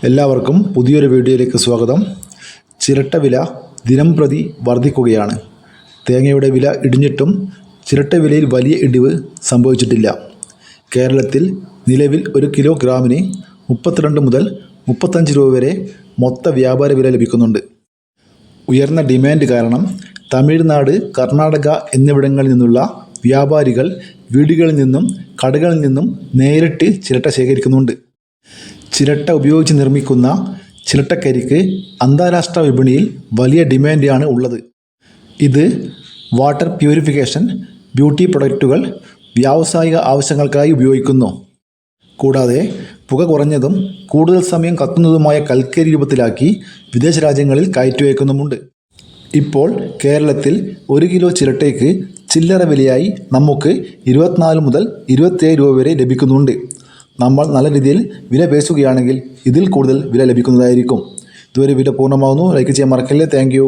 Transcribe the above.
എല്ലാവർക്കും പുതിയൊരു വീഡിയോയിലേക്ക് സ്വാഗതം. ചിരട്ട വില ദിനംപ്രതി വർദ്ധിക്കുകയാണ്. തേങ്ങയുടെ വില ഇടിഞ്ഞിട്ടും ചിരട്ട വിലയിൽ വലിയ ഇടിവ് സംഭവിച്ചിട്ടില്ല. കേരളത്തിൽ നിലവിൽ 1 കിലോഗ്രാമിന് 32 മുതൽ 35 രൂപ വരെ മൊത്ത വ്യാപാര വില ലഭിക്കുന്നുണ്ട്. ഉയർന്ന ഡിമാൻഡ് കാരണം തമിഴ്നാട്, കർണാടക എന്നിവിടങ്ങളിൽ നിന്നുള്ള വ്യാപാരികൾ വീടുകളിൽ നിന്നും കടകളിൽ നിന്നും നേരിട്ട് ചിരട്ട ശേഖരിക്കുന്നുണ്ട്. ചിരട്ട ഉപയോഗിച്ച് നിർമ്മിക്കുന്ന ചിരട്ടക്കരിക്ക് അന്താരാഷ്ട്ര വിപണിയിൽ വലിയ ഡിമാൻഡാണ് ഉള്ളത്. ഇത് വാട്ടർ പ്യൂരിഫിക്കേഷൻ, ബ്യൂട്ടി പ്രൊഡക്റ്റുകൾ, വ്യാവസായിക ആവശ്യങ്ങൾക്കായി ഉപയോഗിക്കുന്നു. കൂടാതെ പുക കുറഞ്ഞതും കൂടുതൽ സമയം കത്തുന്നതുമായ കൽക്കരി രൂപത്തിലാക്കി വിദേശ രാജ്യങ്ങളിൽ കയറ്റി. ഇപ്പോൾ കേരളത്തിൽ 1 കിലോ ചിരട്ടയ്ക്ക് ചില്ലറ വിലയായി നമുക്ക് 24 മുതൽ 27 രൂപ വരെ ലഭിക്കുന്നുണ്ട്. നമ്മൾ നല്ല രീതിയിൽ വില പേശുകയാണെങ്കിൽ ഇതിൽ കൂടുതൽ വില ലഭിക്കുന്നതായിരിക്കും. ഇതുവരെ വീഡിയോ പൂർണ്ണമാകുന്നു. ലൈക്ക് ചെയ്യാൻ മറക്കല്ലേ. Thank you.